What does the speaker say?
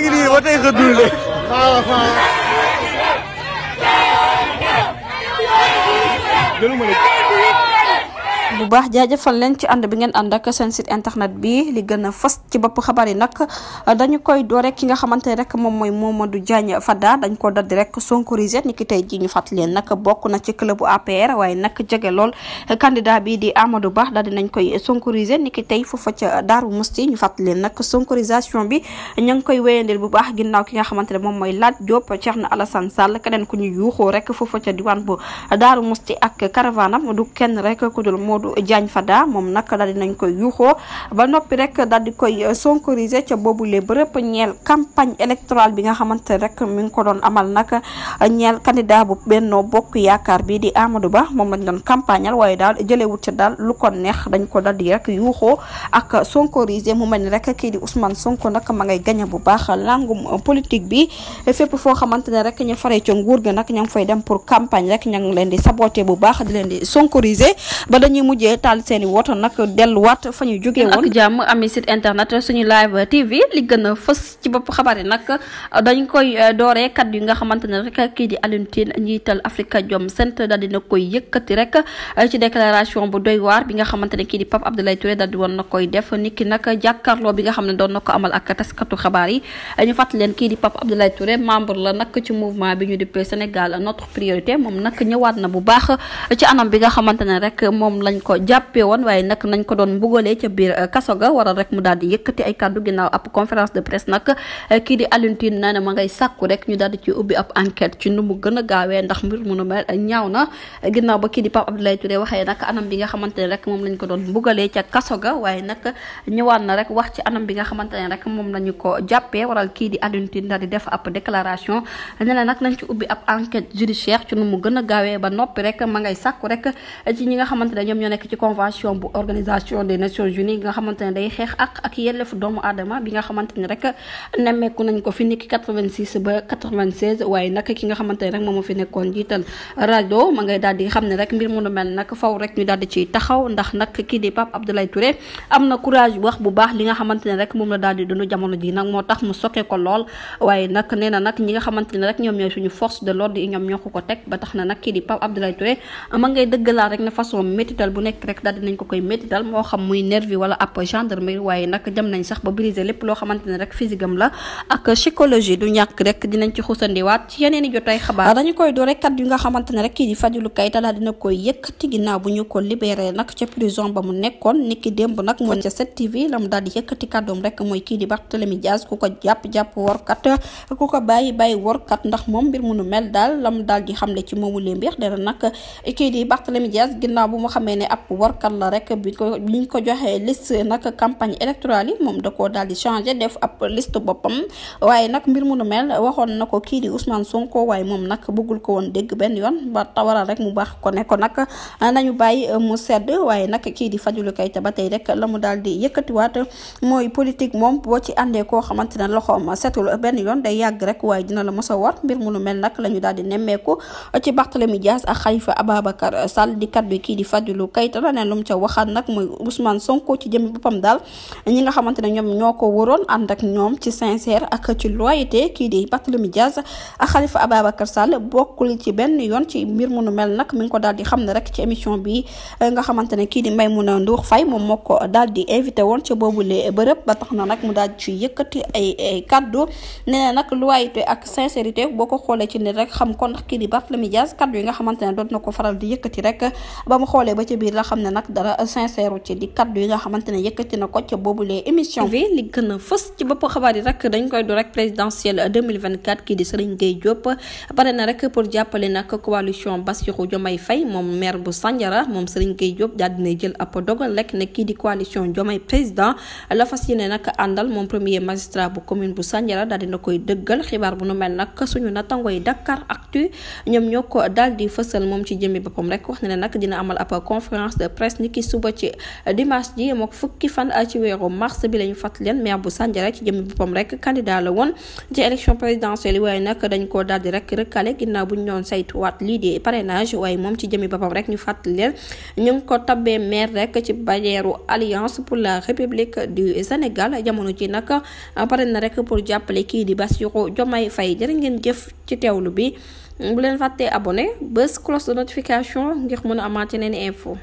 ngi nii ba tey xëddul de. bu baax jaajëfal leen ci ànd bi ngeen ànd ak seen site internet bi li gën a fës ci bopp xabaar yi nag dañu koy doore ki nga xamante ne rek moom mooy Mamadou Diagne Fada dañ ko daldi rek sonkorisé ni ki tey ji ñu fàttali leen nag bokk na ci club bu APR waaye nag jege lool candidat bi di Amadou Ba daldi nañ koy sonkorisé ni ki tey foofa ca Daaru Musti ñu fàttali leen nag sonkorisation bi ñu ngi koy wéyandeel bu baax ginnaaw ki nga xamante ne moom mooy Lat Diop Thierno Alassane Sall keneen ku ñu yuuxoo rek foofa ca diwaan bu Daaru Musti ak caravane am du kenn rek ku dul Diagne Fada moom nag daal di nañ koy yuuxoo ba noppi rek daal di koy sonkorisé ca boobule bërëb ñeel campagne électorale bi nga xamante rek mi ngi ko doon amal nag ñeel candidat bu Benno Bokk Yaakaar bi di Amadou Ba moom lañ doon campagnal waaye daal jëlewut ca daal lu ko neex dañ ko daal di rek yuuxoo ak sonkorisé mu mel ni rek kii di Ousmane Sonko nag ma ngay gañe bu baax langum politique bi fépp foo xamante ne rek ñu faree ca nguur ga nag ña ngi fay dem pour campagne rek ña ngi leen di saboté bu baax di leen di sonkorisé ba dañuy mujjee taal seeni woto nag delluwaat fa ñu jógee woon. ak jàmm ami site internet suñu live TV li gën a fës ci bopp xabaar yi nag dañ koy dooree kaddu yi nga xamante ne rek kii di Alioune Tine njiital Afrikajom Center daal dina koy yëkkati rek ci déclaration bu doy waar bi nga xamante ne kii di Pape Abdoulaye Touré daal di woon na koy def niki nag jàkkaarloo bi nga xam ne doon na ko amal ak taskatu xabaar yi ñu fàttali leen kii di Pape Abdoulaye Touré membre la nag ci mouvement bi ñu dippee Sénégal notre priorité moom nag ñëwaat na bu baax ci anam bi nga xamante ne rek moom lañ ko jàppee woon waaye nag nañ ko doon mbugalee ca biir kaso ga waral rek mu daal di yëkkati ay kàddu ginnaaw ab conférence de presse nag kii di Alioune Tine nee na ma ngay sàkku rek ñu daal di ci ubbi ab enquête ci nu mu gën a gaawee ndax mbir mu nu mel ñaaw na ginnaaw ba kii di Pape Abdoulaye Touré waxee nag anam bi nga xamante ne rek moom lañ ko doon mbugalee ca kaso ga waaye nag ñëwaat na rek wax ci anam bi nga xamante ne rek moom lañu ko jàppee waral kii di Alioune Tine daal di def ab déclaration nee na nag nañ ci ubbi ab enquête judiciaire ci nu mu gën a gaawee ba noppi rek ma ngay sàkku rek ci ñi nga xamante ne ñoom ñoo nekk ci convention bu organisation des nations unies nga xamante ne day xeex ak yelleef doomu aadama bi nga xamante ne rek nemmeeku nañ ko fi niki 86 ba 96 waaye nag ki nga xamante ne rek moom moo fi nekkoon jiital rajo ma ngay daal di xam ne rek mbir mu nu mel nag faw rek ñu daal di ciy taxaw ndax nag kii di Pape Abdoulaye Touré am na courage wax bu baax li nga xamante ne rek moom la daal di dund jamono ji nag moo tax mu sokke ko lool waaye nag nee na nag ñi nga xamante ne rek ñoom ñooy suñu force de l'ordre yi ñoom ñoo ko teg ba tax na nag kii di Pape Abdoulaye Touré ma ngay dëggalaat rek ne façon métital bu nekk rek daal dinañ ko koy métital moo xam muy nervi wala ab gendarmerie waaye nag dem nañ sax ba briser lépp loo xamante ne rek physique am la ak psychologie du ñàkk rek dinañ ci xusandiwaat ci yeneen i jotaay xabaar dañu koy door rek kat yu nga xamante ne rek kii di Fadilou Keita daal dina koy yëkkati ginnaaw bu ñu ko libéré nag ca prison ba mu nekkoon niki démb nag moo ca 7TV la mu daal di yëkkati kàddoom rek mooy kii di Barthélémy Dias ku ko jàpp workat ku ko bàyyi workat ndax moom mbir mu nu mel daal la mu daal di xamle ci moomu lee mbir dara nag kii di Barthélémy Dias ginnaaw bu mu xamee ne ab workat la rek biñ ko joxee liste nag campagne électorale yi moom da koo daal di changé def ab liste boppam waaye nag mbir mu nu mel waxoon na ko kii di Ousmane Sonko waaye moom nag bëggul ko woon dégg benn yoon ba tawaral rek mu baax ko ne ko nag nañu bàyyi mu sedd waaye nag kii di Fadilou Keita ba tey rek la mu daal di yëkkatiwaat mooy politique moom boo ci àndee koo xamante ne loxoom setul benn yoon day yàgg rek waaye dina la mos a war mbir mu nu mel nag la ñu daal di nemmeeku ci Barthélémy Dias ak Khalifa Ababacar Sall di kaddu kii di Fadilou Keita la ne lu mu ca waxaat nag mooy Ousmane Sonko ci jëmmi boppam daal ñi nga xamante ne ñoom ñoo ko waroon ànd ak ñoom ci sincère ak ci loyauté kii di Barthélémy Dias ak Khalifa Ababacar Sall bokkul ci benn yoon ci mbir mu nu mel nag mi ngi ko daal di xam ne rek ci émission bi nga xamante ne kii di Maïmouna Ndour Faye moom moo ko daal di invité woon ci boobule bërëb ba tax na nag mu daal di ci yëkkati ay kaddu nee na nag loyauté ak sincérité boo ko xoolee ci nit rek xam ko ndax kii di Barthélémy Dias kaddu yi nga xamante ne doon na ko faral di yëkkati rek ba mu xoolee ba ci biir la xam ne nag dara sincère ci di kaddu yi nga xamante ne yëkkati na ko ca boobulee émission bi li gën a fës ci bopp xabaar yi rek dañ koy do rek présidentielle 2024 kii di Serigne Gueye Diop pare na rek pour jàppale nag coalition Bassirou Diomaye Faye moom maire bu Sandiara moom Serigne Gueye Diop daal dina jël ab dogal rek ne kii di coalition Diomaye président la fas yéene nag àndal moom premier magistrat bu commune bu Sandiara daal dina koy dëggal xibaar bu nu mel nag suñu natangoy Dakar Actu ñoom ñoo ko daal di fësal moom ci jëmmi boppam rek wax na ne nag dina amal ab conférence conférence de presse ni ki suba ci dimanche ji mook fukki fan ci weeru mars bi la ñu fàttali leen maire bu Sandiara ci jëmmi boppam rek candidat la woon ci élection présidentielle waaye nag dañ koo daal di rek recalé ginnaaw bu ñu doon saytuwaat lii di parrainage waaye moom ci jëmmi boppam rek ñu fàttali leen ñu ngi ko tabbee maire rek ci bannière Alliance pour la République du Sénégal jamono ji nag pare na rek pour jàppale kii di Bassirou Diomaye Faye jërë ngeen jëf ci teewlu bi bu leen fàttee abonné bës cloche de notification ngir mën a amaat yeneen info